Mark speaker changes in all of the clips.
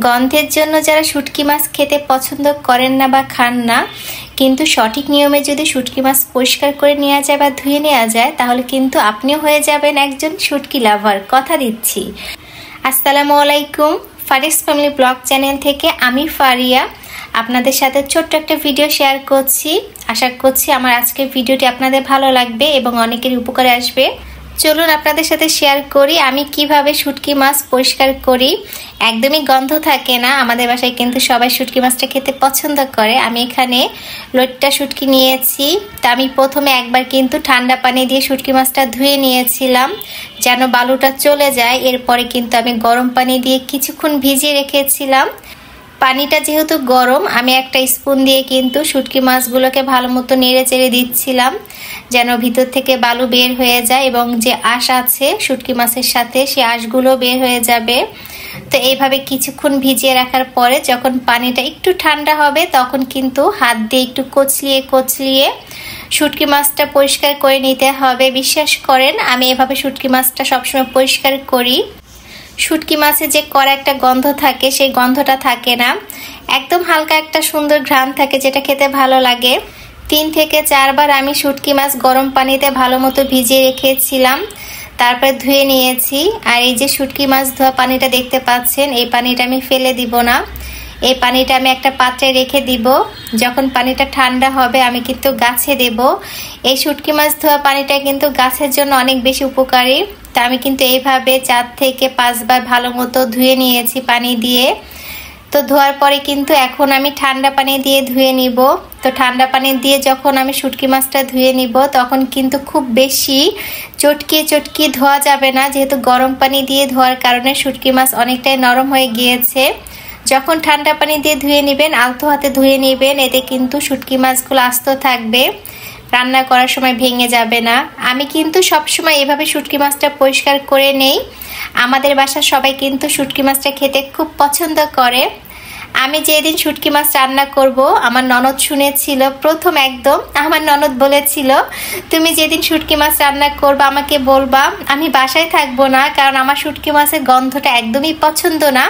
Speaker 1: গন্ধের জন্য যারা শুটকি মাছ খেতে পছন্দ করেন না বা খান না, কিন্তু সঠিক নিয়মে যদি শুটকি মাছ পরিষ্কার করে নেওয়া যায় বা ধুয়ে নেওয়া যায়, তাহলে কিন্তু আপনিও হয়ে যাবেন একজন শুটকি লাভার, কথা দিচ্ছি। আসসালামু আলাইকুম, ফারিস ফ্যামিলি ব্লগ চ্যানেল থেকে আমি ফারিয়া আপনাদের সাথে ছোট্ট একটা ভিডিও শেয়ার করছি। আশা করছি আমার আজকের ভিডিওটি আপনাদের ভালো লাগবে এবং অনেকের উপকারে আসবে। চলুন আপনাদের সাথে শেয়ার করি আমি কিভাবে শুটকি মাছ পরিষ্কার করি। একদমই গন্ধ থাকে না, আমাদের বাসায় কিন্তু সবাই শুটকি মাছটা খেতে পছন্দ করে। আমি এখানে লইট্টা শুটকি নিয়েছি। তা আমি প্রথমে একবার কিন্তু ঠান্ডা পানি দিয়ে শুটকি মাছটা ধুয়ে নিয়েছিলাম যেন বালুটা চলে যায়। এরপরে কিন্তু আমি গরম পানি দিয়ে কিছুক্ষণ ভিজিয়ে রেখেছিলাম। পানিটা যেহেতু গরম, আমি একটা স্পুন দিয়ে কিন্তু শুটকি মাছগুলোকে ভালো মতো নেড়ে চেড়ে দিচ্ছিলাম যেন ভিতর থেকে বালু বের হয়ে যায় এবং যে আঁশ আছে শুটকি মাছের সাথে সেই আঁশগুলো বের হয়ে যাবে। তো এইভাবে কিছুক্ষণ ভিজিয়ে রাখার পরে যখন পানিটা একটু ঠান্ডা হবে তখন কিন্তু হাত দিয়ে একটু কচলিয়ে শুটকি মাছটা পরিষ্কার করে নিতে হবে। বিশ্বাস করেন আমি এভাবে শুটকি মাছটা সবসময় পরিষ্কার করি। শুটকি মাছে যে কড়া একটা গন্ধ থাকে সেই গন্ধটা থাকে না, একদম হালকা একটা সুন্দর ঘ্রাণ থাকে যেটা খেতে ভালো লাগে। 3 থেকে 4 বার আমি শুটকি মাছ গরম পানিতে ভালো মতো ভিজিয়ে রেখেছিলাম, তারপর ধুয়ে নিয়েছি। আর এই যে শুটকি মাছ ধোয়া পানিটা দেখতে পাচ্ছেন, এই পানিটা আমি ফেলে দিব না, এই পানিটা আমি একটা পাত্রে রেখে দিব। যখন পানিটা ঠান্ডা হবে আমি কিন্তু গাছে দেব। এই শুটকি মাছ ধোয়া পানিটা কিন্তু গাছের জন্য অনেক বেশি উপকারী। তা আমি কিন্তু এইভাবে 4 থেকে 5 বার ভালো মতো ধুয়ে নিয়েছি পানি দিয়ে। তো ধোয়ার পরে কিন্তু এখন আমি ঠান্ডা পানি দিয়ে ধুয়ে নিব। তো ঠান্ডা পানি দিয়ে যখন আমি শুটকি মাছটা ধুয়ে নিব তখন কিন্তু খুব বেশি চটকিয়ে ধোয়া যাবে না, যেহেতু গরম পানি দিয়ে ধোয়ার কারণে শুটকি মাছ অনেকটাই নরম হয়ে গিয়েছে। যখন ঠান্ডা পানি দিয়ে ধুয়ে নেবেন আলতো হাতে ধুয়ে নেবেন, এতে কিন্তু শুটকি মাছগুলো আস্ত থাকবে, রান্না করার সময় ভেঙে যাবে না। আমি কিন্তু সবসময় এভাবে শুটকি মাছটা পরিষ্কার করে নেই। আমাদের বাসার সবাই কিন্তু শুটকি মাছটা খেতে খুব পছন্দ করে। আমি যেদিন শুটকি মাছ রান্না করব আমার ননদ শুনেছিল, প্রথম একদম আমার ননদ বলেছিল তুমি যেদিন শুটকি মাছ রান্না করবা আমাকে বলবা, আমি বাসায় থাকবো না কারণ আমার শুটকি মাছের গন্ধটা একদমই পছন্দ না।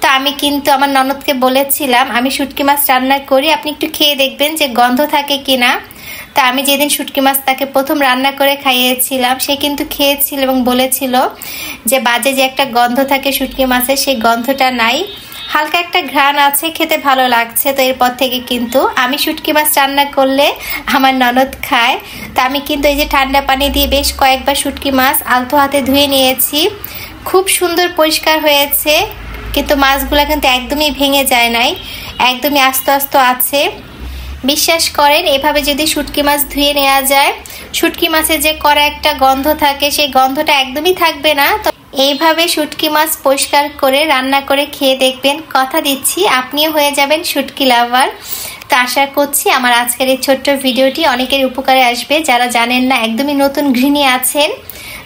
Speaker 1: তো আমি কিন্তু আমার ননদকে বলেছিলাম আমি শুটকি মাছ রান্না করি, আপনি একটু খেয়ে দেখবেন যে গন্ধ থাকে কিনা। তা আমি যেদিন শুটকি মাছ তাকে প্রথম রান্না করে খাইয়েছিলাম সে কিন্তু খেয়েছিল এবং বলেছিল যে বাজে যে একটা গন্ধ থাকে শুটকি মাছের সেই গন্ধটা নাই, হালকা একটা ঘ্রাণ আছে, খেতে ভালো লাগছে। তো এরপর থেকে কিন্তু আমি শুটকি মাছ রান্না করলে আমার ননদ খায়। তা আমি কিন্তু এই যে ঠান্ডা পানি দিয়ে বেশ কয়েকবার শুটকি মাছ আলতো হাতে ধুয়ে নিয়েছি, খুব সুন্দর পরিষ্কার হয়েছে। কিন্তু মাছগুলো কিন্তু একদমই ভেঙে যায় নাই, একদমই আস্তে আছে। বিশ্বাস করেন এভাবে যদি শুটকি মাছ ধুয়ে নেওয়া যায় শুটকি মাছের যে কড়া একটা গন্ধ থাকে সেই গন্ধটা একদমই থাকবে না। তো এইভাবে শুটকি মাছ পরিষ্কার করে রান্না করে খেয়ে দেখবেন, কথা দিচ্ছি আপনিও হয়ে যাবেন শুটকি লাভার। তো আশা করছি আমার আজকের এই ছোট্ট ভিডিওটি অনেকের উপকারে আসবে যারা জানেন না, একদমই নতুন গৃহিণী আছেন।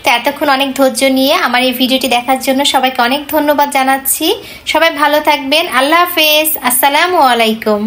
Speaker 1: তো এতক্ষণ অনেক ধৈর্য নিয়ে আমার এই ভিডিওটি দেখার জন্য সবাইকে অনেক ধন্যবাদ জানাচ্ছি। সবাই ভালো থাকবেন, আল্লাহ হাফেজ, আসসালামু আলাইকুম।